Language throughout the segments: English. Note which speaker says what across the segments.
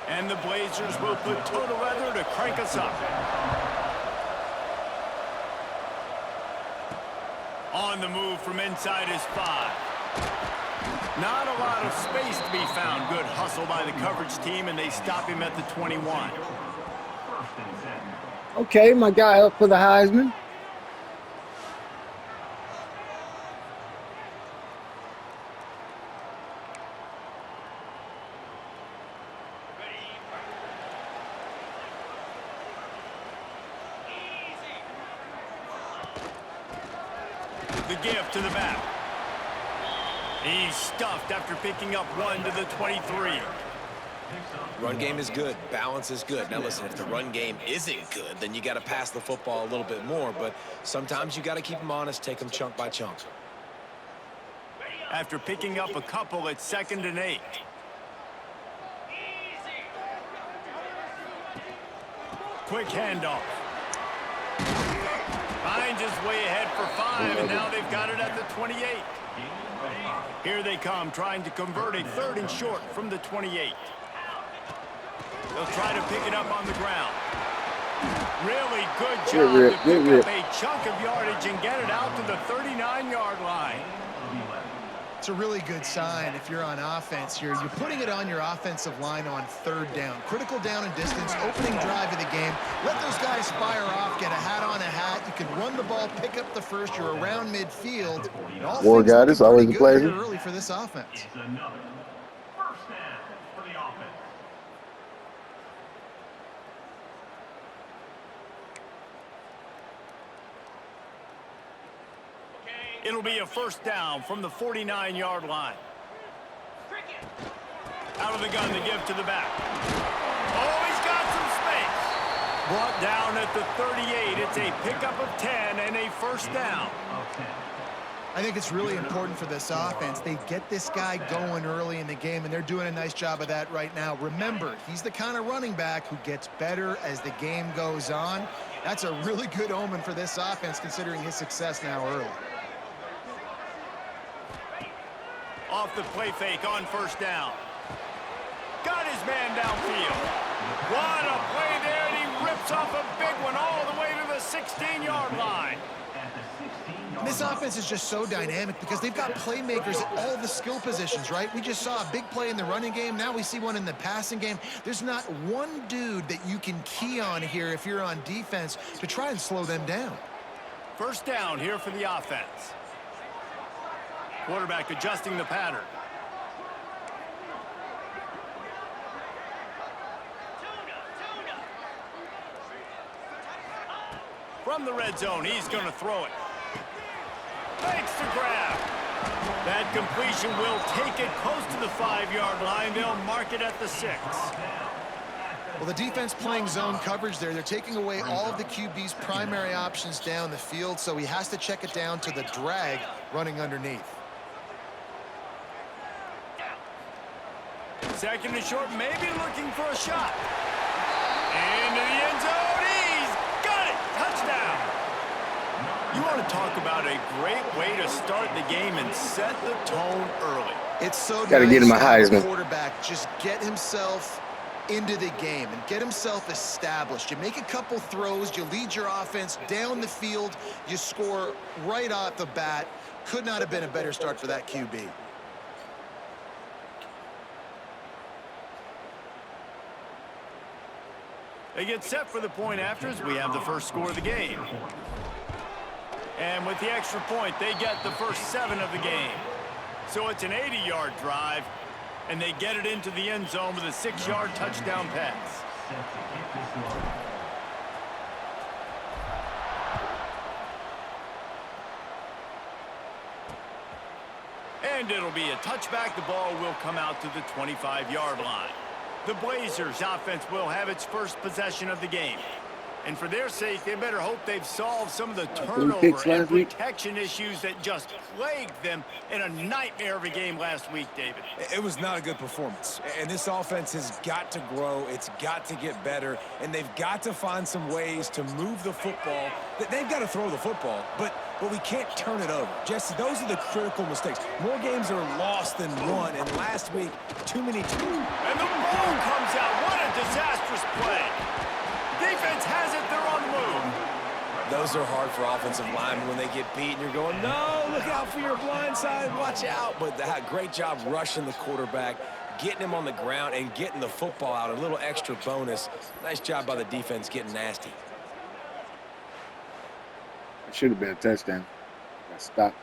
Speaker 1: And the Blazers will put total leather to crank us up. On the move from inside his 5. Not a lot of space to be found. Good hustle by the coverage team, and they stop him at the 21.
Speaker 2: Okay, my guy up for the Heisman.
Speaker 1: The give to the back. He's stuffed after picking up 1 to the 23.
Speaker 3: Run game is good. Balance is good. Now listen, if the run game isn't good, then you got to pass the football a little bit more. But sometimes you got to keep them honest, take them chunk by chunk.
Speaker 1: After picking up a couple, it's 2nd and 8. Quick handoff. Finds his way ahead for 5, and now they've got it at the 28. Here they come, trying to convert a 3rd and short from the 28. They'll try to pick it up on the ground. Really good job to pick up a chunk of yardage and get it out to the 39-yard line.
Speaker 4: It's a really good sign if you're on offense here. You're putting it on your offensive line on 3rd down. Critical down and distance, opening drive of the game. Let those guys fire off, get a hat on a hat. You can run the ball, pick up the first. You're around midfield.
Speaker 2: War God, it's always a pleasure.
Speaker 4: Early for this offense.
Speaker 1: It'll be a 1st down from the 49-yard line. Out of the gun, the give to the back. Oh, he's got some space. Brought down at the 38. It's a pickup of 10 and a 1st down.
Speaker 4: I think it's really important for this offense. They get this guy going early in the game, and they're doing a nice job of that right now. Remember, he's the kind of running back who gets better as the game goes on. That's a really good omen for this offense, considering his success now early.
Speaker 1: Off the play fake on 1st down. Got his man downfield. What a play there, and he rips off a big one all the way to the 16-yard line.
Speaker 4: This offense is just so dynamic because they've got playmakers at all the skill positions, right? We just saw a big play in the running game. Now we see one in the passing game. There's not one dude that you can key on here if you're on defense to try and slow them down.
Speaker 1: 1st down here for the offense. Quarterback adjusting the pattern. From the red zone, he's going to throw it. Fakes to grab. That completion will take it close to the 5-yard line. They'll mark it at the 6.
Speaker 4: Well, the defense playing zone coverage there. They're taking away all of the QB's primary options down the field, so he has to check it down to the drag running underneath.
Speaker 1: 2nd and short, maybe looking for a shot. Into the end zone, he's got it! Touchdown! You want to talk about a great way to start the game and set the tone early.
Speaker 4: It's so
Speaker 2: Gotta get him a Heisman.
Speaker 4: Quarterback just get himself into the game and get himself established. You make a couple throws, you lead your offense down the field, you score right off the bat. Could not have been a better start for that QB.
Speaker 1: They get set for the point after as we have the first score of the game. And with the extra point, they get the first 7 of the game. So it's an 80-yard drive, and they get it into the end zone with a 6-yard touchdown pass. And it'll be a touchback. The ball will come out to the 25-yard line. The Blazers offense will have its first possession of the game. And for their sake, they better hope they've solved some of the turnover and protection issues that just plagued them in a nightmare of a game last week, David.
Speaker 3: It was not a good performance. And this offense has got to grow. It's got to get better. And they've got to find some ways to move the football. They've got to throw the football, but we can't turn it over. Jesse, those are the critical mistakes. More games are lost than won. And last week, too many.
Speaker 1: And the ball comes out. What a disastrous play. Defense has it. They're on the move.
Speaker 3: Those are hard for offensive linemen when they get beat and you're going, no, look out for your blind side, watch out. But great job rushing the quarterback, getting him on the ground and getting the football out, a little extra bonus. Nice job by the defense getting nasty.
Speaker 2: It should have been a touchdown. Got stopped.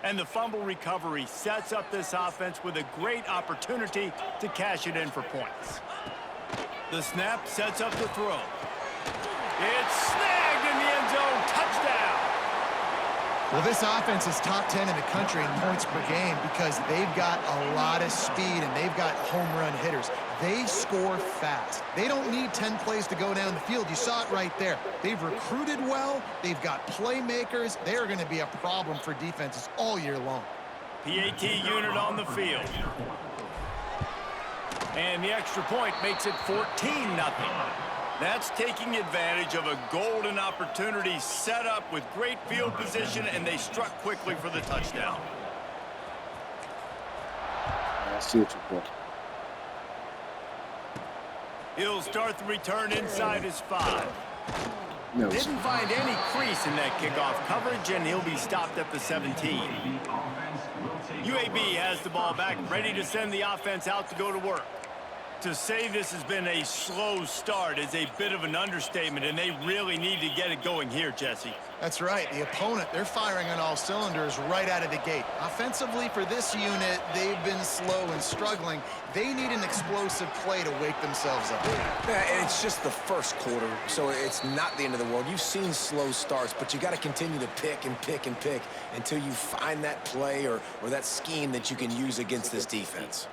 Speaker 1: And the fumble recovery sets up this offense with a great opportunity to cash it in for points. The snap sets up the throw. It's snagged in the end zone. Touchdown.
Speaker 4: Well, this offense is top 10 in the country in points per game because they've got a lot of speed and they've got home run hitters. They score fast. They don't need 10 plays to go down the field. You saw it right there. They've recruited well. They've got playmakers. They're going to be a problem for defenses all year long.
Speaker 1: PAT unit on the field. And the extra point makes it 14-0. That's taking advantage of a golden opportunity set up with great field position, and they struck quickly for the touchdown.
Speaker 2: I see what you're doing.
Speaker 1: He'll start the return inside his 5.
Speaker 2: No,
Speaker 1: Didn't find any crease in that kickoff coverage, and he'll be stopped at the 17. UAB has the ball back, ready to send the offense out to go to work. To say this has been a slow start is a bit of an understatement, and they really need to get it going here, Jesse.
Speaker 4: That's right. The opponent, they're firing on all cylinders right out of the gate. Offensively for this unit, they've been slow and struggling. They need an explosive play to wake themselves up.
Speaker 3: Yeah, and it's just the first quarter, so it's not the end of the world. You've seen slow starts, but you got to continue to pick and pick and pick until you find that play or that scheme that you can use against this defense.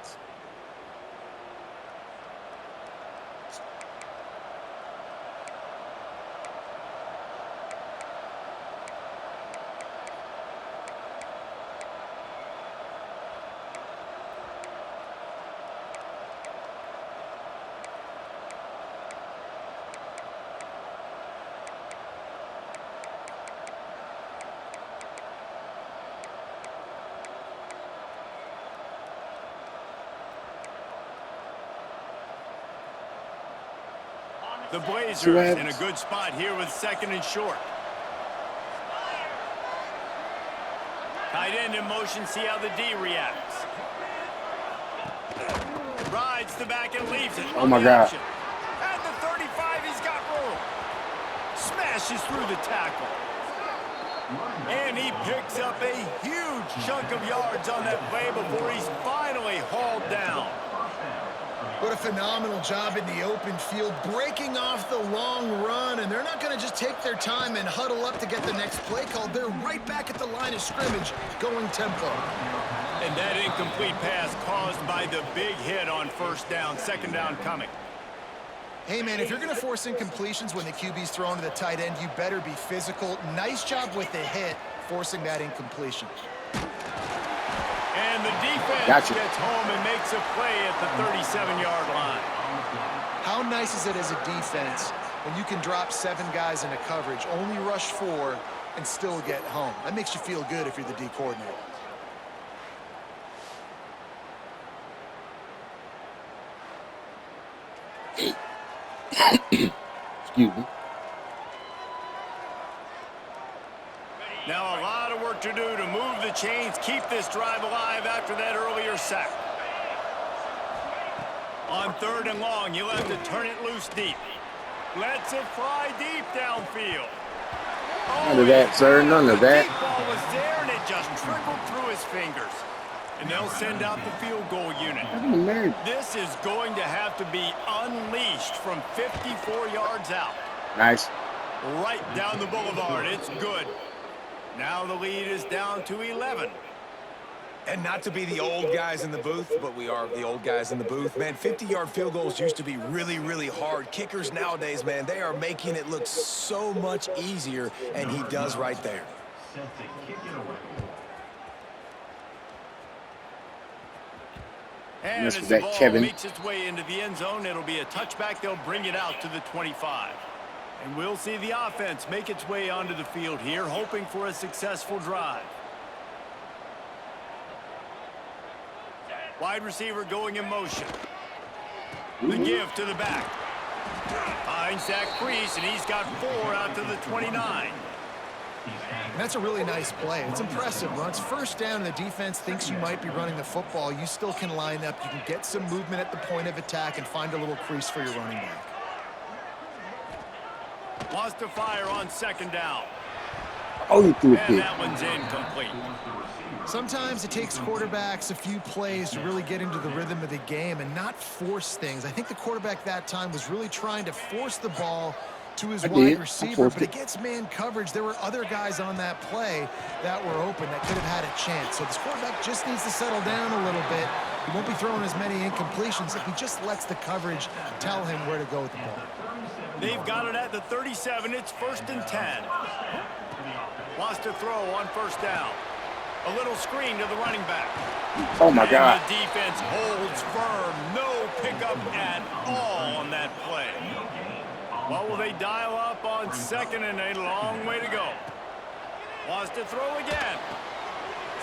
Speaker 1: The Blazers in a good spot here with 2nd and short. Tight end in motion, see how the D reacts. Rides the back and leaves it.
Speaker 2: Oh my God.
Speaker 1: At the 35, he's got room. Smashes through the tackle. And he picks up a huge chunk of yards on that play before he's finally hauled down.
Speaker 4: What a phenomenal job in the open field, breaking off the long run, and they're not going to just take their time and huddle up to get the next play called. They're right back at the line of scrimmage, going tempo.
Speaker 1: And that incomplete pass caused by the big hit on 1st down, 2nd down coming.
Speaker 4: Hey, man, if you're going to force incompletions when the QB's thrown to the tight end, you better be physical. Nice job with the hit, forcing that incompletion.
Speaker 1: And the defense gets home and makes a play at the 37-yard line.
Speaker 4: How nice is it as a defense when you can drop 7 guys into coverage, only rush 4, and still get home? That makes you feel good if you're the D coordinator.
Speaker 2: Excuse me.
Speaker 1: Now a lot of work to do to move the chains, keep this drive alive after that earlier sack. On 3rd and long, you'll have to turn it loose deep. Lets it fly deep downfield.
Speaker 2: None of that, sir. None of that.
Speaker 1: The deep ball was there, and it just trickled through his fingers. And they'll send out the field goal unit. This is going to have to be unleashed from 54 yards out.
Speaker 2: Nice.
Speaker 1: Right down the boulevard. It's good. Now the lead is down to 11.
Speaker 3: And not to be the old guys in the booth, but we are the old guys in the booth. Man, 50-yard field goals used to be really, really hard. Kickers nowadays, man, they are making it look so much easier, and he does right there.
Speaker 1: And as the ball makes its way into the end zone, it'll be a touchback. They'll bring it out to the 25. And we'll see the offense make its way onto the field here, hoping for a successful drive. Wide receiver going in motion. The give to the back. Finds that crease, and he's got 4 out to the 29.
Speaker 4: And that's a really nice play. It's impressive. When it's first down and the defense thinks you might be running the football, you still can line up. You can get some movement at the point of attack and find a little crease for your running back.
Speaker 1: Wants to fire on second down.
Speaker 2: Oh, you threw a
Speaker 1: And
Speaker 2: pick.
Speaker 1: that one's incomplete.
Speaker 4: Sometimes it takes quarterbacks a few plays to really get into the rhythm of the game and not force things. I think the quarterback that time was really trying to force the ball to his wide receiver, but against man coverage, there were other guys on that play that were open that could have had a chance. So this quarterback just needs to settle down a little bit. He won't be throwing as many incompletions if he just lets the coverage tell him where to go with the ball.
Speaker 1: They've got it at the 37. It's 1st and 10. Wants to throw on first down. A little screen to the running back.
Speaker 2: Oh, my God.
Speaker 1: And the defense holds firm. No pickup at all on that play. What will they dial up on second and a long way to go? Wants to throw again.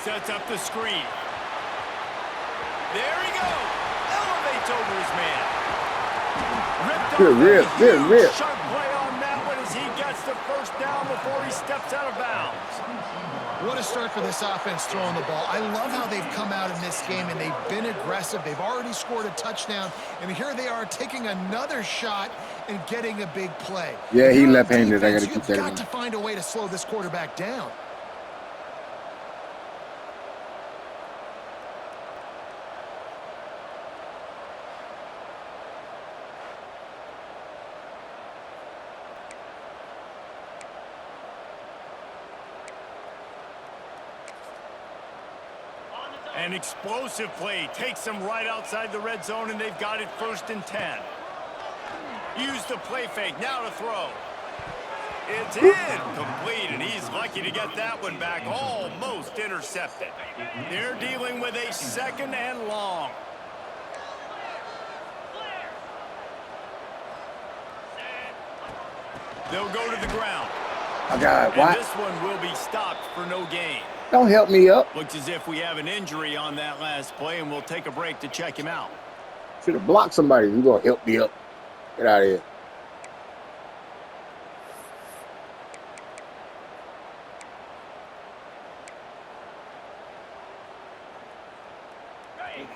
Speaker 1: Sets up the screen. There he goes. Elevates over his man.
Speaker 2: Good rip, good rip.
Speaker 1: Sharp play on that one as he gets the first down before he steps out of bounds.
Speaker 4: What a start for this offense throwing the ball. I love how they've come out in this game, and they've been aggressive. They've already scored a touchdown, and here they are taking another shot and getting a big play.
Speaker 2: Yeah, he
Speaker 4: You're on
Speaker 2: left-handed. I got to
Speaker 4: defense,
Speaker 2: keep that
Speaker 4: You've
Speaker 2: in
Speaker 4: got to find a way to slow this quarterback down.
Speaker 1: An explosive play takes them right outside the red zone, and they've got it 1st and 10. Use the play fake, now to throw. It's incomplete, and he's lucky to get that one back, almost intercepted. They're dealing with a 2nd and long. They'll go to the ground.
Speaker 2: I got
Speaker 1: And
Speaker 2: what?
Speaker 1: this one will be stopped for no gain.
Speaker 2: Don't help me up.
Speaker 1: Looks as if we have an injury on that last play, and we'll take a break to check him out.
Speaker 2: Should have blocked somebody. You gonna help me up? Get out of here.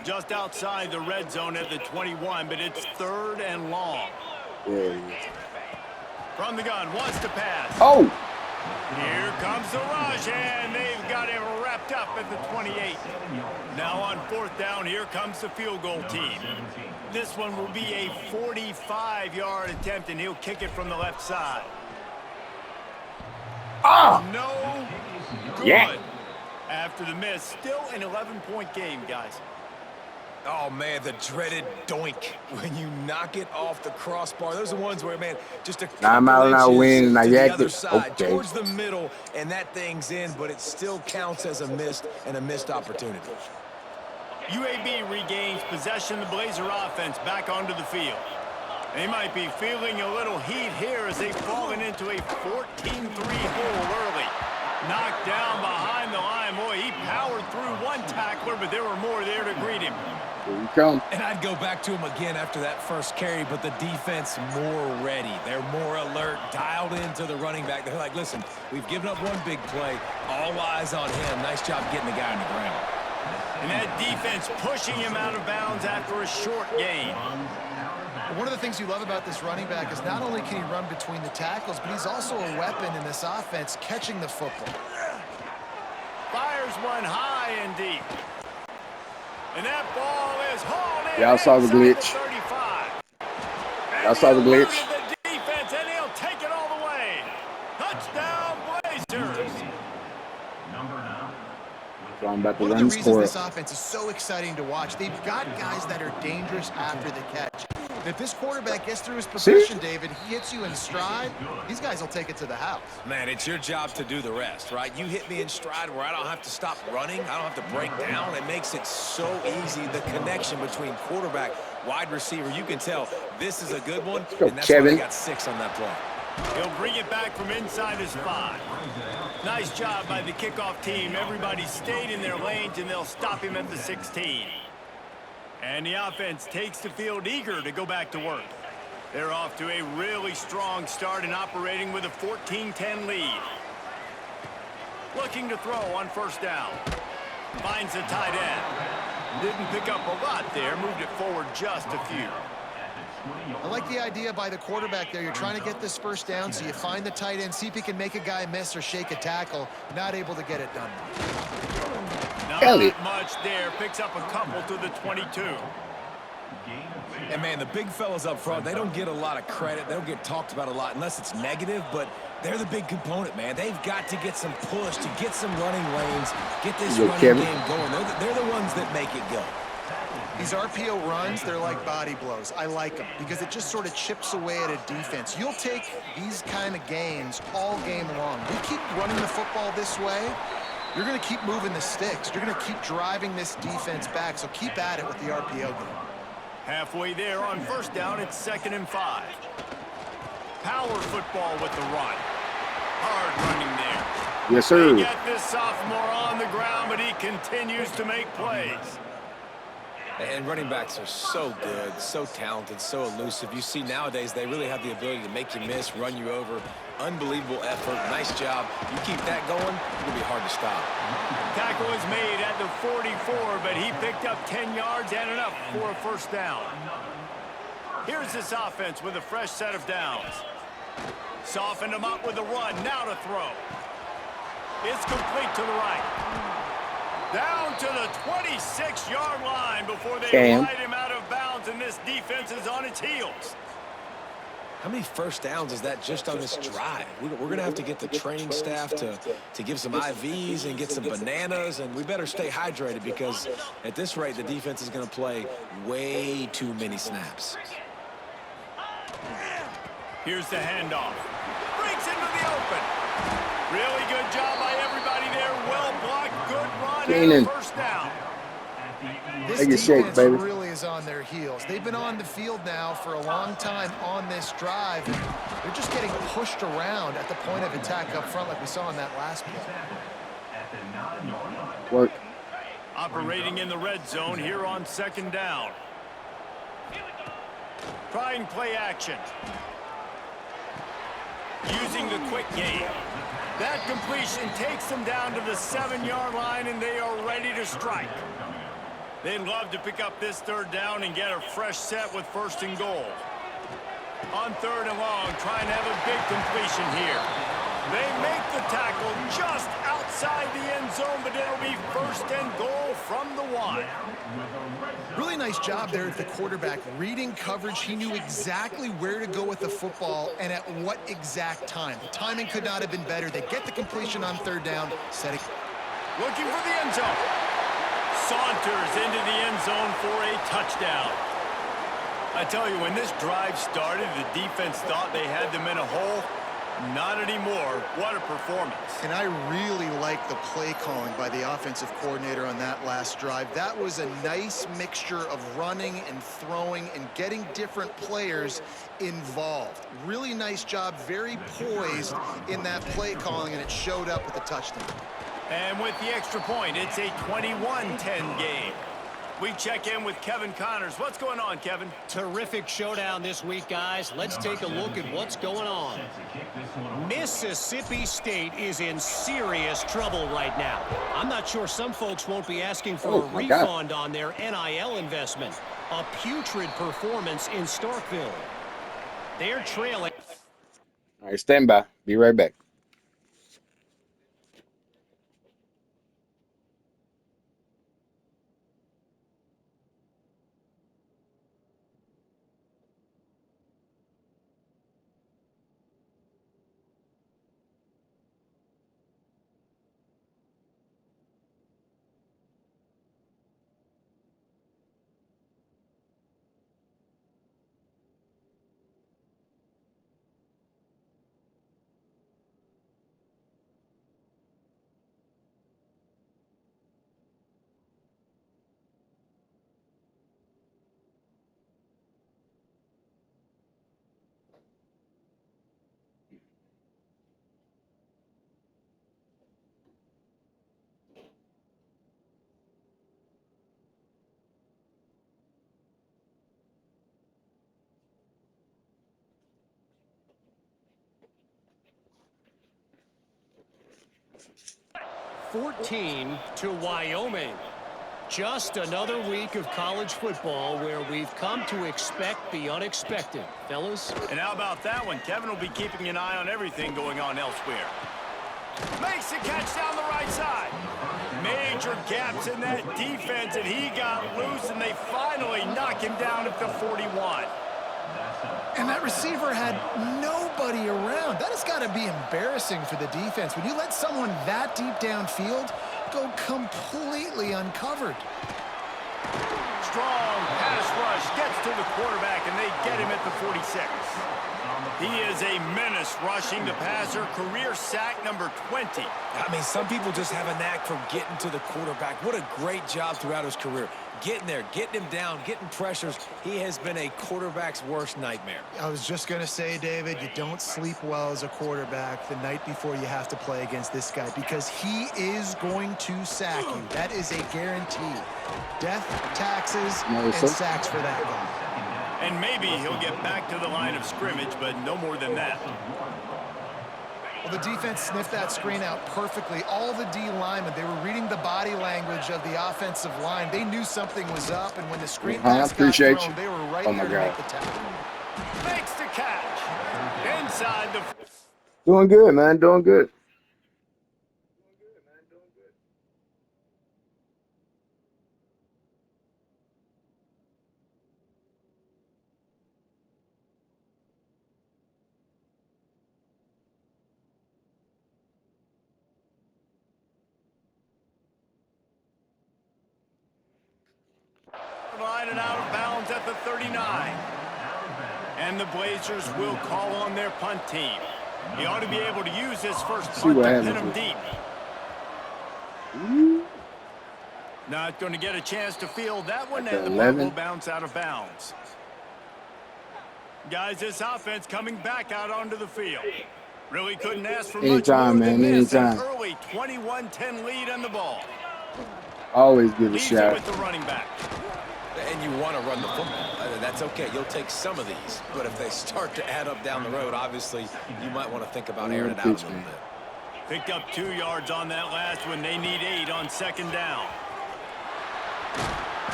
Speaker 1: Just outside the red zone at the 21, but it's 3rd and long.
Speaker 2: Yeah, yeah.
Speaker 1: From the gun, wants to pass.
Speaker 2: Oh,
Speaker 1: Here comes the rush, and they've got him wrapped up at the 28. Now on 4th down, here comes the field goal team. This one will be a 45-yard attempt, and he'll kick it from the left side. No good.
Speaker 2: Yeah.
Speaker 1: After the miss, still an 11-point game, guys.
Speaker 3: Oh, man, the dreaded doink when you knock it off the crossbar. Those are the ones where, man, just a
Speaker 2: 9 mile an hour
Speaker 3: couple
Speaker 2: wind, and I
Speaker 3: inches to the
Speaker 2: yacked
Speaker 3: other
Speaker 2: it.
Speaker 3: side,
Speaker 2: Okay.
Speaker 3: towards the middle, and that thing's in, but it still counts as a missed opportunity.
Speaker 1: UAB regains possession of the Blazer offense back onto the field. They might be feeling a little heat here as they've fallen into a 14-3 hole early. Knocked down behind the line. Boy, he powered through one tackler, but there were more there to greet him.
Speaker 2: here you come.
Speaker 3: And I'd go back to him again after that first carry, but the defense more ready. They're more alert, dialed into the running back. They're like, listen, we've given up one big play. All eyes on him. Nice job getting the guy on the ground.
Speaker 1: And that defense pushing him out of bounds after a short gain.
Speaker 4: One of the things you love about this running back is not only can he run between the tackles, but he's also a weapon in this offense catching the football.
Speaker 1: Fires one high and deep. And that ball is hauled in.
Speaker 2: Y'all saw the
Speaker 1: inside
Speaker 2: glitch.
Speaker 1: 35.
Speaker 2: Y'all saw the
Speaker 1: And
Speaker 2: glitch.
Speaker 1: he eluded the defense, and he'll take it all the way. Touchdown, Blazers.
Speaker 2: So I'm about to
Speaker 4: One of
Speaker 2: run
Speaker 4: the
Speaker 2: the
Speaker 4: reasons
Speaker 2: score.
Speaker 4: this offense is so exciting to watch, they've got guys that are dangerous after the catch. And if this quarterback gets through his progression, David, he hits you in stride, these guys will take it to the house.
Speaker 3: Man, it's your job to do the rest, right? You hit me in stride where I don't have to stop running. I don't have to break down. It makes it so easy, the connection between quarterback, wide receiver. You can tell this is a good one,
Speaker 2: go,
Speaker 3: and that's why
Speaker 2: Kevin.
Speaker 3: they got 6 on that play.
Speaker 1: He'll bring it back from inside his 5. Nice job by the kickoff team. Everybody stayed in their lanes, and they'll stop him at the 16. And the offense takes the field eager to go back to work. They're off to a really strong start and operating with a 14-10 lead. Looking to throw on first down. Finds the tight end. Didn't pick up a lot there, moved it forward just a few.
Speaker 4: I like the idea by the quarterback there. You're trying to get this first down, so you find the tight end, see if he can make a guy miss or shake a tackle. Not able to get it done.
Speaker 1: Not much there. Picks up a couple to the 22.
Speaker 3: And, man, the big fellas up front, they don't get a lot of credit. They don't get talked about a lot unless it's negative, but they're the big component, man. They've got to get some push, to get some running lanes, get this running game going. They're the ones that make it go.
Speaker 4: These RPO runs, they're like body blows. I like them because it just sort of chips away at a defense. You'll take these kind of gains all game long. We keep running the football this way, you're going to keep moving the sticks. You're going to keep driving this defense back, so keep at it with the RPO game.
Speaker 1: Halfway there on first down, it's 2nd and 5. Power football with the run. Hard running there.
Speaker 2: Yes, sir.
Speaker 1: They get this sophomore on the ground, but he continues to make plays.
Speaker 3: And running backs are so good, so talented, so elusive. You see nowadays they really have the ability to make you miss, run you over. Unbelievable effort. Nice job. You keep that going, it'll be hard to stop.
Speaker 1: Tackle is made at the 44, but he picked up 10 yards and enough for a first down. Here's this offense with a fresh set of downs. Softened him up with a run. Now to throw. It's complete to the right. Down to the 26-yard line before they ride him out of bounds, and this defense is on its heels.
Speaker 3: How many first downs is that just on this drive? We're going to have to get the training staff to give some IVs and get some bananas, and we better stay hydrated because at this rate, the defense is going to play way too many snaps.
Speaker 1: Here's the handoff. Breaks into the open. Really good job by everybody there. Well blocked, good run, and first down.
Speaker 4: This defense really is on their heels. They've been on the field now for a long time on this drive. They're just getting pushed around at the point of attack up front like we saw in that last play.
Speaker 2: Work.
Speaker 1: Operating in the red zone here on 2nd down. Trying play action. Using the quick game. That completion takes them down to the 7-yard line, and they are ready to strike. They'd love to pick up this 3rd down and get a fresh set with 1st and goal. On 3rd and long, trying to have a big completion here. They make the tackle just outside the end zone, but it'll be 1st and goal from the 1.
Speaker 4: Really nice job there at the quarterback. Reading coverage, he knew exactly where to go with the football and at what exact time. The timing could not have been better. They get the completion on 3rd down, setting.
Speaker 1: Looking for the end zone. Saunters into the end zone for a touchdown. I tell you, when this drive started, the defense thought they had them in a hole. Not anymore. What a performance.
Speaker 4: And I really like the play calling by the offensive coordinator on that last drive. That was a nice mixture of running and throwing and getting different players involved. Really nice job, very poised in that play calling, and it showed up with the touchdown.
Speaker 1: And with the extra point, it's a 21-10 game. We check in with Kevin Connors. What's going on, Kevin?
Speaker 5: Terrific showdown this week, guys. Let's take a look at what's going on. Mississippi State is in serious trouble right now. I'm not sure some folks won't be asking for a refund on their NIL investment. A putrid performance in Starkville. They're trailing.
Speaker 2: All right, stand by. Be right back.
Speaker 5: 14 to Wyoming. Just another week of college football where we've come to expect the unexpected. Fellas?
Speaker 1: And how about that one? Kevin will be keeping an eye on everything going on elsewhere. Makes the catch down the right side. Major gaps in that defense, and he got loose, and they finally knock him down at the 41.
Speaker 4: And that receiver had nobody around. That has got to be embarrassing for the defense. When you let someone that deep downfield go completely uncovered.
Speaker 1: Strong pass rush gets to the quarterback, and they get him at the 46. He is a menace rushing the passer. Career sack number 20.
Speaker 3: I mean, some people just have a knack for getting to the quarterback. What a great job throughout his career. Getting there, getting him down, getting pressures. He has been a quarterback's worst nightmare.
Speaker 4: I was just going to say, David, you don't sleep well as a quarterback the night before you have to play against this guy because he is going to sack you. That is a guarantee. Death, taxes, and sacks for that guy.
Speaker 1: And maybe he'll get back to the line of scrimmage, but no more than that.
Speaker 4: Well, the defense sniffed that screen out perfectly. All the D linemen, they were reading the body language of the offensive line. They knew something was up, and when the screen pass got thrown, they were right there to make the tackle.
Speaker 1: Makes the catch. Inside the...
Speaker 2: Doing good, man. Doing good.
Speaker 1: Line and out of bounds at the 39. And the Blazers will call on their punt team. He ought to be able to use his first punt to pin him deep. Not going to get a chance to field that one, and the ball will bounce out of bounds. Guys, this offense coming back out onto the field. Really couldn't ask for much more than this. An early 21-10 lead on the ball.
Speaker 2: Always give a shot.
Speaker 1: With the running back.
Speaker 3: And you want to run the football. That's okay. You'll take some of these. But if they start to add up down the road, obviously, you might want to think about airing it out a little bit.
Speaker 1: Picked up 2 yards on that last one. They need 8 on second down.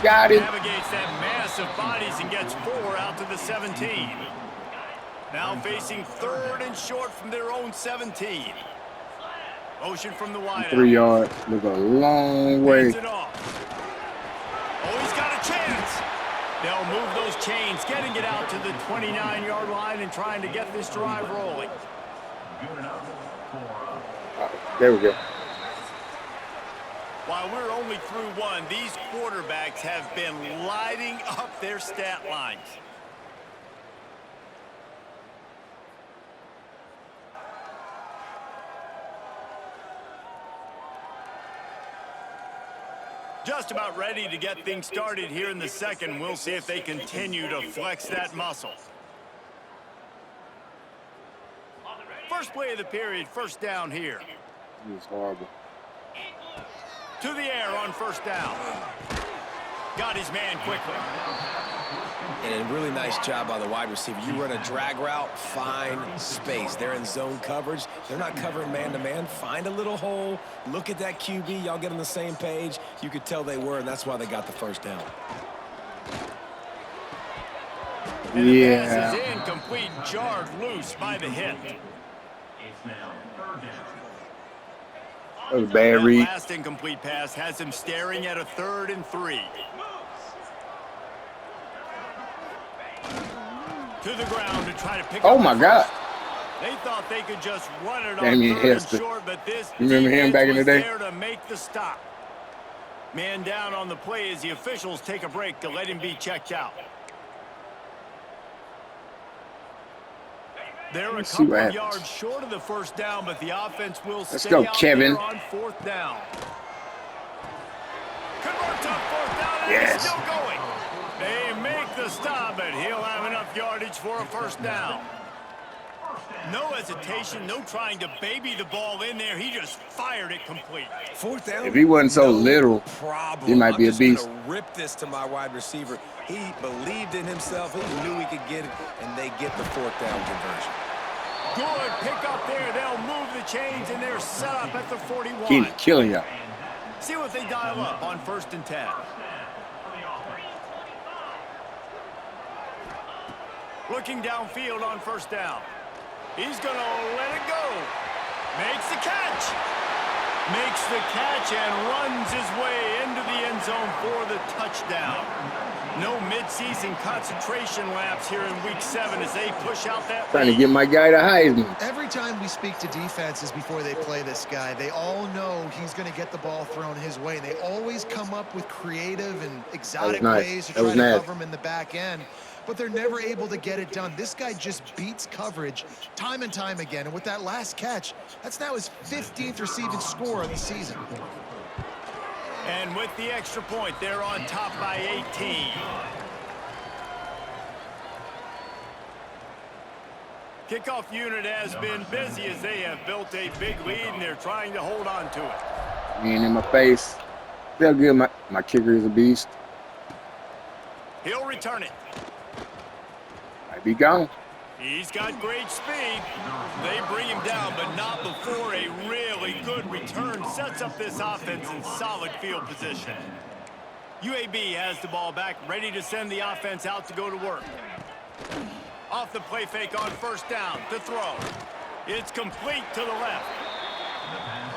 Speaker 2: Got it.
Speaker 1: Navigates that mass of bodies and gets 4 out to the 17. Now facing 3rd and short from their own 17. Motion from the wide.
Speaker 2: 3 yards. Look a long way.
Speaker 1: It off. Oh, he's got a chance. They'll move those chains, getting it out to the 29-yard line and trying to get this drive rolling.
Speaker 2: There we go.
Speaker 1: While we're only through 1, these quarterbacks have been lighting up their stat lines. Just about ready to get things started here in the second. We'll see if they continue to flex that muscle. First play of the period, first down here.
Speaker 2: It was horrible.
Speaker 1: To the air on first down. Got his man quickly.
Speaker 3: And a really nice job by the wide receiver. You run a drag route, find space. They're in zone coverage. They're not covering man-to-man. Find a little hole. Look at that QB. Y'all get on the same page. You could tell they were, and that's why they got the first down.
Speaker 1: And the pass is incomplete, jarred loose by the hit.
Speaker 2: That was a bad read.
Speaker 1: Last incomplete pass has him staring at a 3rd and 3. To the ground to try to pick up.
Speaker 2: Oh my God.
Speaker 1: They thought they could just run it on
Speaker 2: Damian
Speaker 1: 3rd and
Speaker 2: Hester.
Speaker 1: short, but this
Speaker 2: You remember him back in the day?
Speaker 1: there to make the stop. Man down on the play as the officials take a break to let him be checked out. They're a couple of yards short of the first down, but the offense will stay out there on 4th down. Converts on 4th down, and it's still going. They make the stop, but he'll have enough yardage for a first down. No hesitation, no trying to baby the ball in there. He just fired it complete.
Speaker 3: 4th down.
Speaker 2: If he wasn't so little, he might be a beast.
Speaker 3: I'm just gonna rip this to my wide receiver. He believed in himself. He knew he could get it, and they get the 4th down conversion.
Speaker 1: Good pick up there. They'll move the chains, and they're set up at the 41.
Speaker 2: Keep killing you.
Speaker 1: See what they dial up on 1st and 10. Looking downfield on 1st down. He's going to let it go. Makes the catch. Makes the catch and runs his way into the end zone for the touchdown. No midseason concentration laps here in Week 7 as they push out that
Speaker 2: Trying to
Speaker 1: lead.
Speaker 2: get my guy to Heisman.
Speaker 4: Every time we speak to defenses before they play this guy, they all know he's going to get the ball thrown his way. They always come up with creative and exotic
Speaker 2: nice.
Speaker 4: ways to
Speaker 2: That
Speaker 4: try
Speaker 2: was
Speaker 4: to
Speaker 2: nice.
Speaker 4: cover him in the back end, but they're never able to get it done. This guy just beats coverage time and time again, and with that last catch, that's now his 15th receiving score of the season.
Speaker 1: And with the extra point, they're on top by 18. Kickoff unit has been busy as they have built a big lead, and they're trying to hold on to it.
Speaker 2: Being in my face. Feel good. My kicker is a beast.
Speaker 1: He'll return it.
Speaker 2: Might be gone.
Speaker 1: He's got great speed. They bring him down, but not before a really good return sets up this offense in solid field position. UAB has the ball back, ready to send the offense out to go to work. Off the play fake on 1st down to throw. It's complete to the left.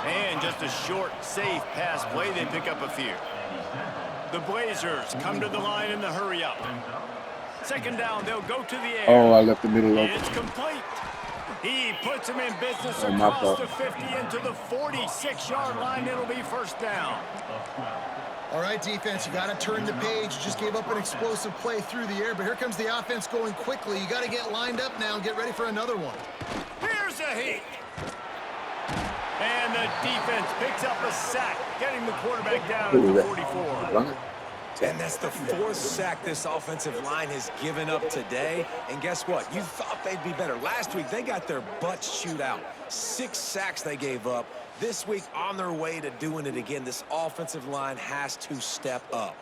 Speaker 1: And just a short, safe pass play. They pick up a few. The Blazers come to the line in the hurry up. 2nd down, they'll go to the air.
Speaker 2: Oh, I left the middle open.
Speaker 1: It's complete. He puts him in business
Speaker 2: Oh, my
Speaker 1: across
Speaker 2: fault.
Speaker 1: the 50 into the 46-yard line. It'll be 1st down.
Speaker 4: All right, defense, you got to turn the page. You just gave up an explosive play through the air, but here comes the offense going quickly. You got to get lined up now and get ready for another one.
Speaker 1: Here's a hit. And the defense picks up a sack, getting the quarterback down
Speaker 2: Who
Speaker 1: at
Speaker 2: was
Speaker 1: the
Speaker 2: that?
Speaker 1: 44.
Speaker 2: Run.
Speaker 3: And that's the 4th sack this offensive line has given up today. And guess what? You thought they'd be better. Last week, they got their butts chewed out. 6 sacks they gave up. This week, on their way to doing it again, this offensive line has to step up.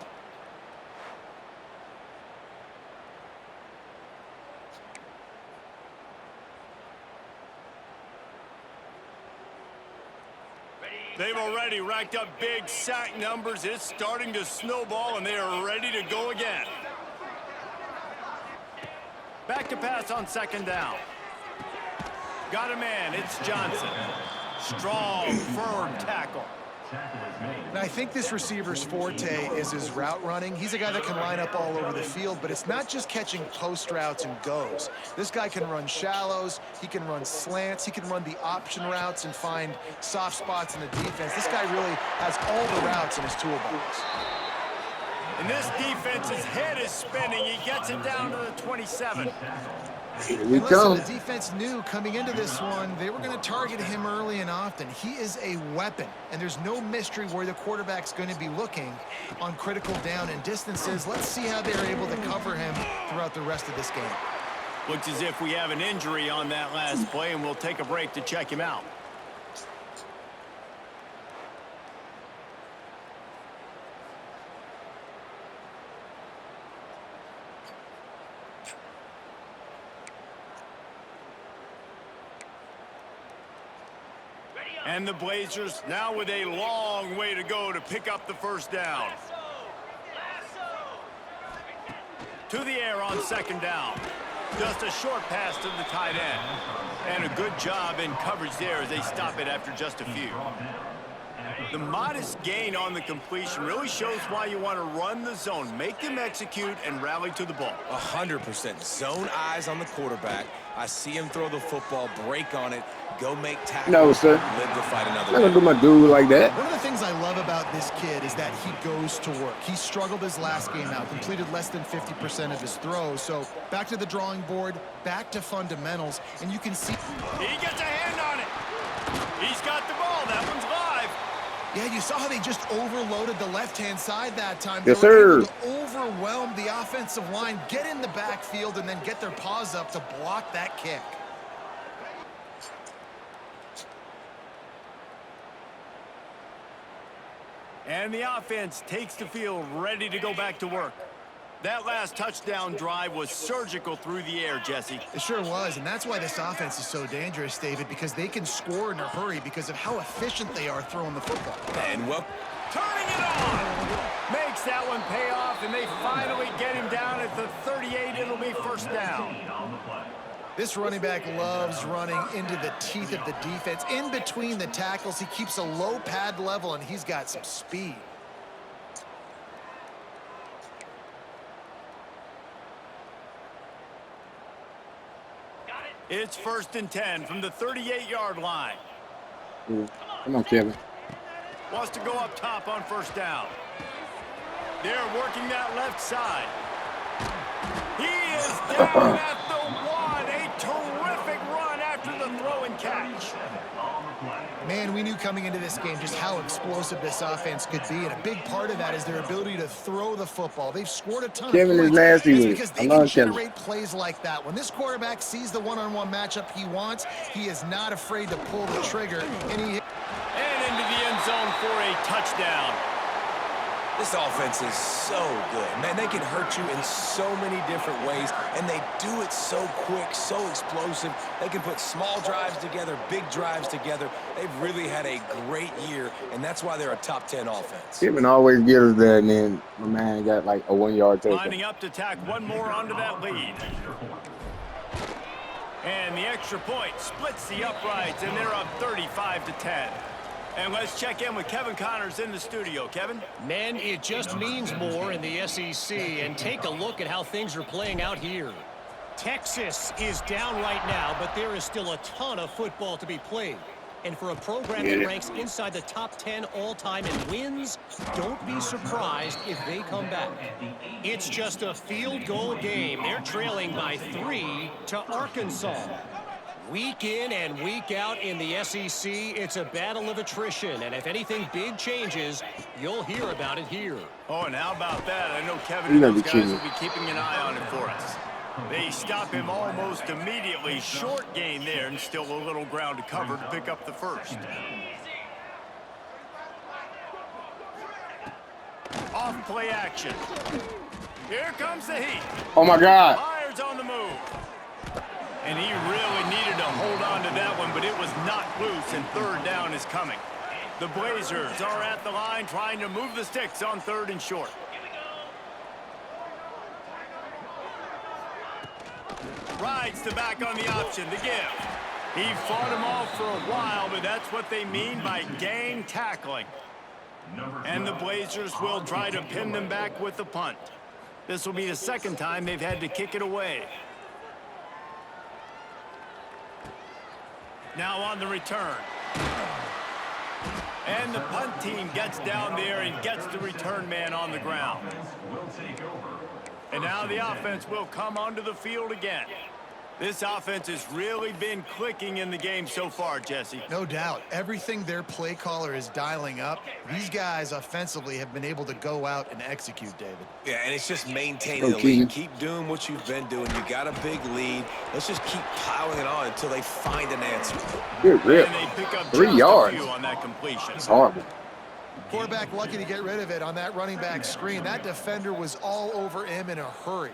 Speaker 1: They've already racked up big sack numbers. It's starting to snowball, and they are ready to go again. Back to pass on 2nd down. Got a man. It's Johnson. Strong, firm tackle.
Speaker 4: And I think this receiver's forte is his route running. He's a guy that can line up all over the field, but it's not just catching post routes and goes. This guy can run shallows, he can run slants, he can run the option routes and find soft spots in the defense. This guy really has all the routes in his toolbox.
Speaker 1: And this defense's head is spinning. He gets it down to the 27.
Speaker 2: Here we
Speaker 4: Listen,
Speaker 2: come.
Speaker 4: the defense knew coming into this one, they were going to target him early and often. He is a weapon, and there's no mystery where the quarterback's going to be looking on critical down and distances. Let's see how they're able to cover him throughout the rest of this game.
Speaker 1: Looks as if we have an injury on that last play, and we'll take a break to check him out. And the Blazers now with a long way to go to pick up the 1st down. To the air on 2nd down. Just a short pass to the tight end. And a good job in coverage there as they stop it after just a few. The modest gain on the completion really shows why you want to run the zone. Make them execute and rally to the ball.
Speaker 3: 100%. Zone eyes on the quarterback. I see him throw the football, break on it, go make tackle.
Speaker 2: No, sir.
Speaker 3: Live to fight
Speaker 2: I'm
Speaker 3: another
Speaker 2: not gonna
Speaker 3: day.
Speaker 2: do my dude like that.
Speaker 4: One of the things I love about this kid is that he goes to work. He struggled his last game out, completed less than 50% of his throws. So back to the drawing board, back to fundamentals, and you can see.
Speaker 1: He gets a hand on it. He's got the ball. That one's live.
Speaker 4: Yeah, you saw how they just overloaded the left-hand side that time.
Speaker 2: Yes,
Speaker 4: They were able
Speaker 2: sir.
Speaker 4: to overwhelm the offensive line, get in the backfield, and then get their paws up to block that kick.
Speaker 1: And the offense takes the field ready to go back to work. That last touchdown drive was surgical through the air, Jesse.
Speaker 4: It sure was, and that's why this offense is so dangerous, David, because they can score in a hurry because of how efficient they are throwing the football.
Speaker 3: And well,
Speaker 1: Turning it on! Makes that one pay off, and they finally get him down at the 38. It'll be first down.
Speaker 4: This running back loves running into the teeth of the defense. In between the tackles, he keeps a low pad level, and he's got some speed.
Speaker 1: It's 1st and 10 from the 38-yard line.
Speaker 2: Come on, Kevin.
Speaker 1: Wants to go up top on first down. They're working that left side. He is down at the 1. A terrific run after the throw and catch.
Speaker 4: Man, we knew coming into this game just how explosive this offense could be, and a big part of that is their ability to throw the football. They've scored a ton
Speaker 2: Kevin
Speaker 4: of
Speaker 2: is
Speaker 4: points.
Speaker 2: nasty
Speaker 4: It's
Speaker 2: with it.
Speaker 4: because they
Speaker 2: I
Speaker 4: can
Speaker 2: love Kevin.
Speaker 4: generate plays like that. When this quarterback sees the one-on-one matchup he wants, he is not afraid to pull the trigger, and he...
Speaker 1: And into the end zone for a touchdown.
Speaker 3: this offense is so good. Man, they can hurt you in so many different ways, and they do it so quick, so explosive. They can put small drives together, big drives together. They've really had a great year, and that's why they're a top 10 offense.
Speaker 2: Kevin always get us there, and then my man got like a 1 yard tackle.
Speaker 1: Lining up to tack one more onto that lead. And the extra point splits the uprights, and they're up 35-10. And let's check in with Kevin Connors in the studio. Kevin?
Speaker 5: Man, it just means more in the SEC. And take a look at how things are playing out here. Texas is down right now, but there is still a ton of football to be played. And for a program that ranks inside the top 10 all-time in wins, don't be surprised if they come back. It's just a field goal game. They're trailing by 3 to Arkansas. Week in and week out in the SEC, it's a battle of attrition. And if anything big changes, you'll hear about it here.
Speaker 1: Oh, and how about that? I know Kevin and those guys will be keeping an eye on it for us. They stop him almost immediately. Short gain there, and still a little ground to cover to pick up the first. Off play action. Here comes the heat.
Speaker 2: Oh, my God.
Speaker 1: Myers on the move. And he really needed to hold on to that one, but it was not loose, and third down is coming. The Blazers are at the line trying to move the sticks on 3rd and short. Rides the back on the option to give. He fought him off for a while, but that's what they mean by gang tackling. And the Blazers will try to pin them back with the punt. This will be the second time they've had to kick it away. Now on the return. And the punt team gets down there and gets the return man on the ground. And now the offense will come onto the field again. This offense has really been clicking in the game so far, Jesse.
Speaker 4: No doubt. Everything their play caller is dialing up, these guys offensively have been able to go out and execute, David.
Speaker 3: Yeah, and it's just maintaining the lead. Keep doing what you've been doing. You got a big lead. Let's just keep piling it on until they find an answer.
Speaker 2: Good rip.
Speaker 1: And they pick up
Speaker 2: 3 yards.
Speaker 1: A few on that completion.
Speaker 2: It's horrible.
Speaker 4: Quarterback lucky to get rid of it on that running back screen. That defender was all over him in a hurry.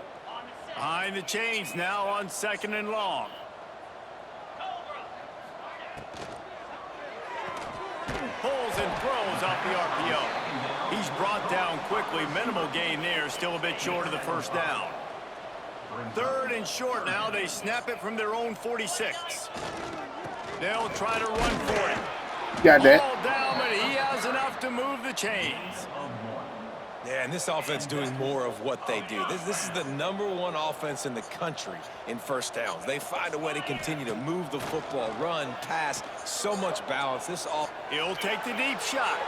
Speaker 1: Behind the chains now on 2nd and long. Pulls and throws off the RPO. He's brought down quickly. Minimal gain there. Still a bit short of the first down. 3rd and short now. They snap it from their own 46. They'll try to run for it.
Speaker 2: Got that.
Speaker 1: Ball down, but he has enough to move the chains.
Speaker 3: Yeah, and this offense doing more of what they do. This is the #1 offense in the country in first downs. They find a way to continue to move the football, run, pass, so much balance.
Speaker 1: He'll take the deep shot.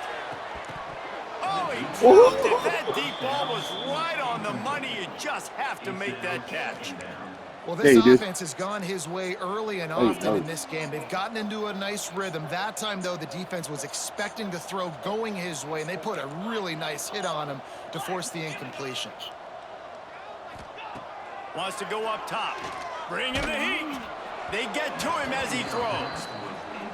Speaker 1: Oh, he dropped it. That deep ball was right on the money. You just have to make that catch.
Speaker 4: Well, this offense has gone his way early and often in this game. They've gotten into a nice rhythm. That time, though, the defense was expecting to throw going his way, and they put a really nice hit on him to force the incompletion.
Speaker 1: Wants to go up top. Bring in the heat. They get to him as he throws.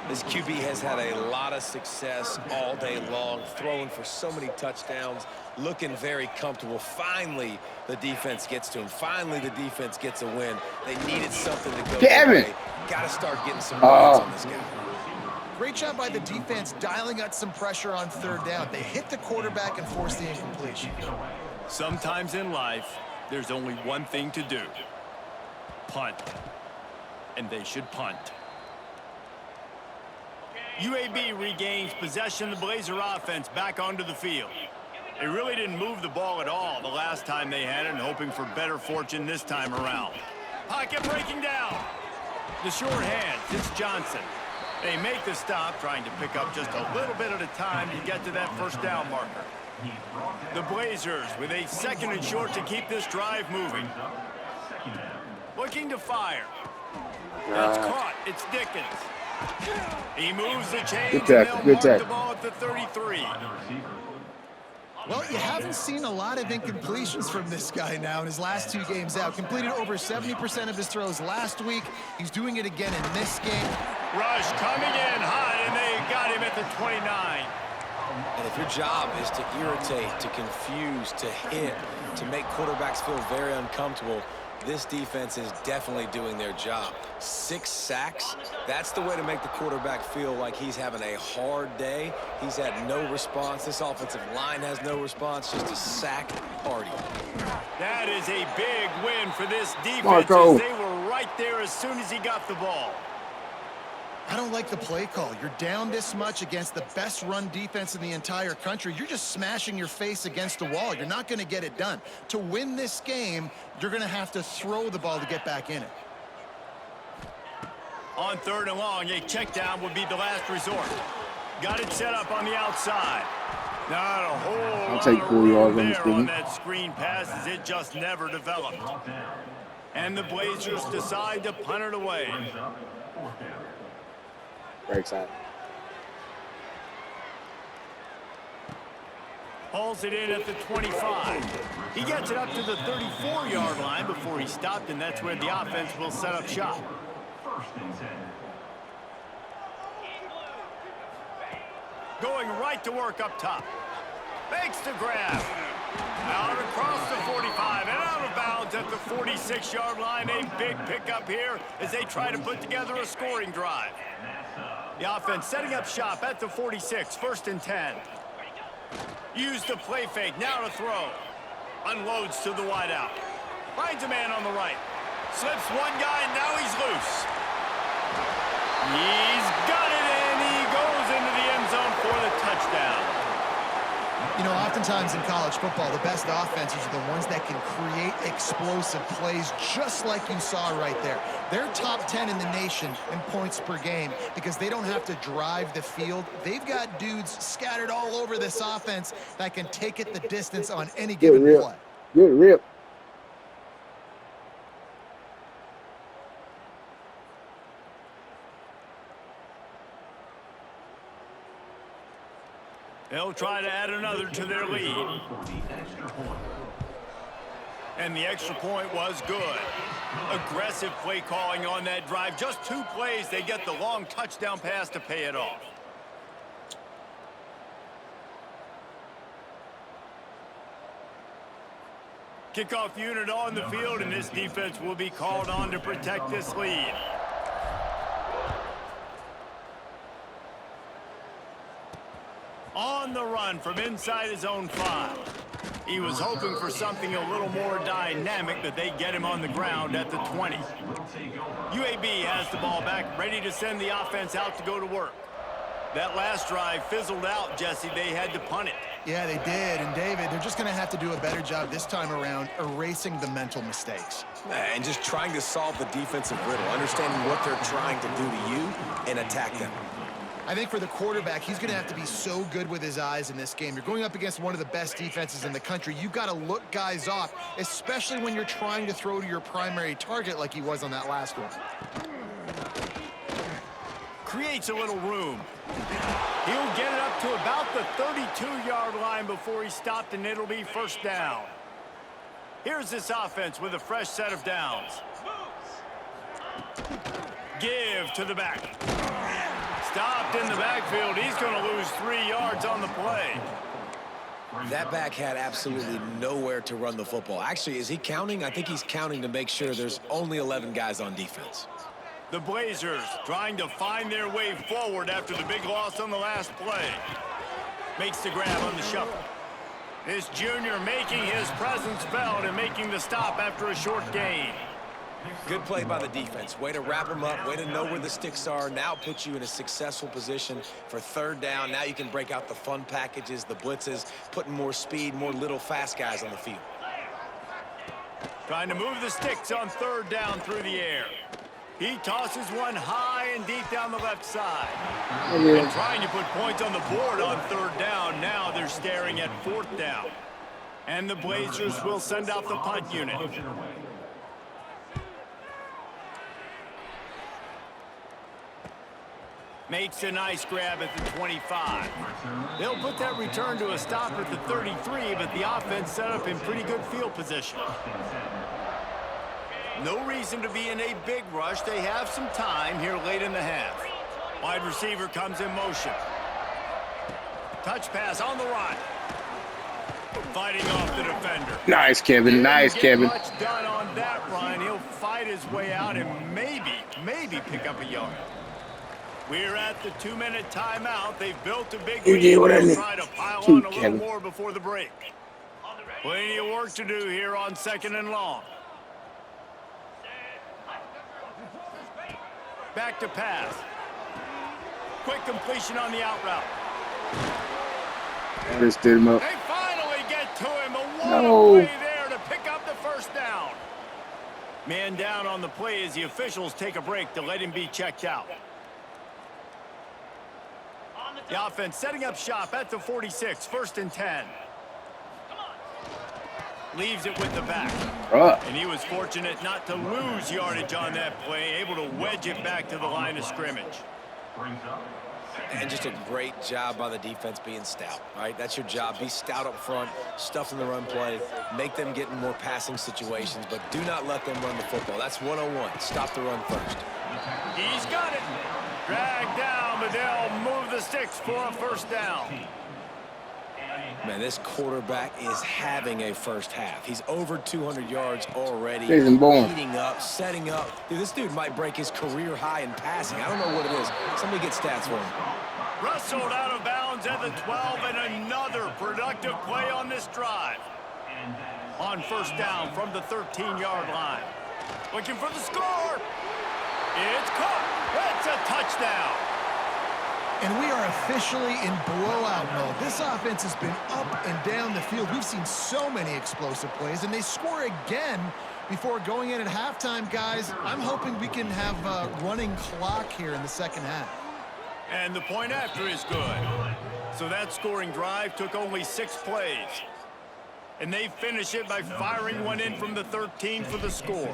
Speaker 3: This QB has had a lot of success all day long, throwing for so many touchdowns, looking very comfortable. Finally, the defense gets to him. Finally, the defense gets a win. They needed something to go their way. Got to start getting some points on this guy.
Speaker 4: Great job by the defense dialing out some pressure on third down. They hit the quarterback and forced the incompletion.
Speaker 1: Sometimes in life, there's only one thing to do. Punt. And they should punt. UAB regains possession of the Blazer offense back onto the field. They really didn't move the ball at all the last time they had it, and hoping for better fortune this time around. Pocket breaking down. The short hands, it's Johnson. They make the stop, trying to pick up just a little bit at a time to get to that first down marker. The Blazers with a 2nd and short to keep this drive moving. Looking to fire. That's caught. It's Dickens. He moves the chains, and they'll mark the ball at the 33.
Speaker 4: Well, you haven't seen a lot of incompletions from this guy now in his last 2 games out. Completed over 70% of his throws last week. He's doing it again in this game.
Speaker 1: Rush coming in hot, and they got him at the 29.
Speaker 3: And if your job is to irritate, to confuse, to hit, to make quarterbacks feel very uncomfortable, this defense is definitely doing their job. 6 sacks, that's the way to make the quarterback feel like he's having a hard day. He's had no response. This offensive line has no response, just a sack party.
Speaker 1: That is a big win for this defense, as they were right there as soon as he got the ball.
Speaker 4: I don't like the play call. You're down this much against the best run defense in the entire country. You're just smashing your face against the wall. You're not going to get it done. To win this game, you're going to have to throw the ball to get back in it.
Speaker 1: On 3rd and long, a check down would be the last resort. Got it set up on the outside. Not a whole lot of room there on that screen pass, as it just never developed. And the Blazers decide to punt it away.
Speaker 2: Right side.
Speaker 1: Hauls it in at the 25. He gets it up to the 34-yard line before he stopped, and that's where the offense will set up shop. Going right to work up top. Makes the grab. Out across the 45 and out of bounds at the 46-yard line. A big pickup here as they try to put together a scoring drive. The offense setting up shop at the 46, 1st and 10. Use the play fake, now to throw. Unloads to the wideout. Finds a man on the right. Slips one guy, and now he's loose. He's got it, and he goes into the end zone for the touchdown.
Speaker 4: You know, oftentimes in college football, the best offenses are the ones that can create explosive plays, just like you saw right there. They're top 10 in the nation in points per game because they don't have to drive the field. They've got dudes scattered all over this offense that can take it the distance on any given play.
Speaker 2: Good rip.
Speaker 1: They'll try to add another to their lead. And the extra point was good. Aggressive play calling on that drive. Just 2 plays, they get the long touchdown pass to pay it off. Kickoff unit on the field, and this defense will be called on to protect this lead. On the run from inside his own 5. He was hoping for something a little more dynamic, but they get him on the ground at the 20. UAB has the ball back, ready to send the offense out to go to work. That last drive fizzled out, Jesse. They had to punt it.
Speaker 4: Yeah, they did. And, David, they're just going to have to do a better job this time around erasing the mental mistakes.
Speaker 3: And just trying to solve the defensive riddle, understanding what they're trying to do to you and attack them.
Speaker 4: I think for the quarterback, he's going to have to be so good with his eyes in this game. You're going up against one of the best defenses in the country. You've got to look guys off, especially when you're trying to throw to your primary target like he was on that last one.
Speaker 1: Creates a little room. He'll get it up to about the 32-yard line before he stopped, and it'll be 1st down. Here's this offense with a fresh set of downs. Give to the back. stopped in the backfield. He's going to lose 3 yards on the play.
Speaker 3: That back had absolutely nowhere to run the football. Actually, is he counting? I think he's counting to make sure there's only 11 guys on defense.
Speaker 1: The Blazers trying to find their way forward after the big loss on the last play. Makes the grab on the shuffle. This junior making his presence felt and making the stop after a short gain.
Speaker 3: Good play by the defense. Way to wrap them up. Way to know where the sticks are. Now put you in a successful position for 3rd down. Now you can break out the fun packages, the blitzes, putting more speed, more little fast guys on the field.
Speaker 1: Trying to move the sticks on 3rd down through the air. He tosses one high and deep down the left side. And trying to put points on the board on 3rd down. Now they're staring at 4th down. And the Blazers will send out the punt unit. Makes a nice grab at the 25. They'll put that return to a stop at the 33, but the offense set up in pretty good field position. No reason to be in a big rush. They have some time here late in the half. Wide receiver comes in motion. Touch pass on the right. Fighting off the defender.
Speaker 2: Nice, Kevin. Nice, Kevin.
Speaker 1: Much done on that run. He'll fight his way out and maybe pick up a yard. We're at the 2-minute timeout. They've built a big lead. They'll try to pile on a little more before the break. Plenty of work to do here on 2nd and long. Back to pass. Quick completion on the out route.
Speaker 2: Just did him up.
Speaker 1: They finally get to him. A play there to pick up the 1st down. Man down on the play as the officials take a break to let him be checked out. The offense setting up shop at the 46, 1st and 10. Leaves it with the back. And he was fortunate not to lose yardage on that play, able to wedge it back to the line of scrimmage.
Speaker 3: And just a great job by the defense being stout, right? That's your job. Be stout up front, stuff in the run play, make them get in more passing situations, but do not let them run the football. That's 101. Stop the run first.
Speaker 1: He's got it. Dragged down, but they'll move the sticks for a 1st down.
Speaker 3: Man, this quarterback is having a 1st half. He's over 200 yards already. Heating up, setting up. Dude, this dude might break his career high in passing. I don't know what it is. Somebody get stats for him.
Speaker 1: Wrestled out of bounds at the 12, and another productive play on this drive. On 1st down from the 13-yard line. Looking for the score. It's caught. That's a touchdown.
Speaker 4: And we are officially in blowout mode. This offense has been up and down the field. We've seen so many explosive plays, and they score again before going in at halftime, guys. I'm hoping we can have a running clock here in the 2nd half.
Speaker 1: And the point after is good. So that scoring drive took only 6 plays. And they finish it by firing one in from the 13 for the score.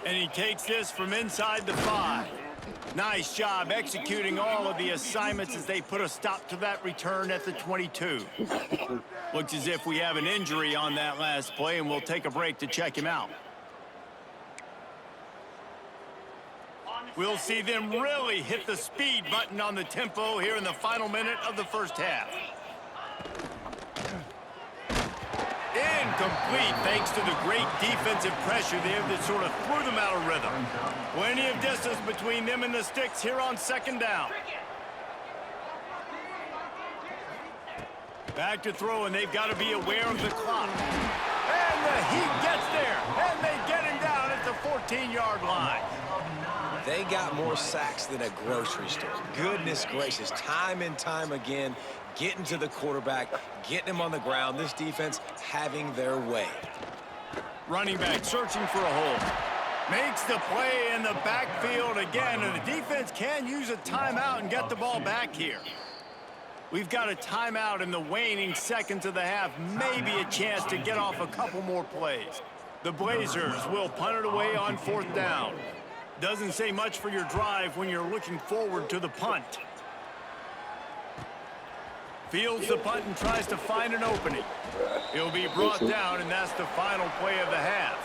Speaker 1: And he takes this from inside the 5. Nice job executing all of the assignments as they put a stop to that return at the 22. Looks as if we have an injury on that last play, and we'll take a break to check him out. We'll see them really hit the speed button on the tempo here in the final minute of the 1st half. Incomplete thanks to the great defensive pressure there that sort of threw them out of rhythm. Plenty of distance between them and the sticks here on 2nd down. Back to throw, and they've got to be aware of the clock. And the heat gets there, and they get him down at the 14-yard line.
Speaker 3: They got more sacks than a grocery store. Goodness gracious, time and time again, getting to the quarterback, getting him on the ground. This defense having their way.
Speaker 1: Running back searching for a hole. Makes the play in the backfield again, and the defense can use a timeout and get the ball back here. We've got a timeout in the waning seconds of the half, maybe a chance to get off a couple more plays. The Blazers will punt it away on 4th down. Doesn't say much for your drive when you're looking forward to the punt. Fields the punt and tries to find an opening. He'll be brought down, and that's the final play of the half.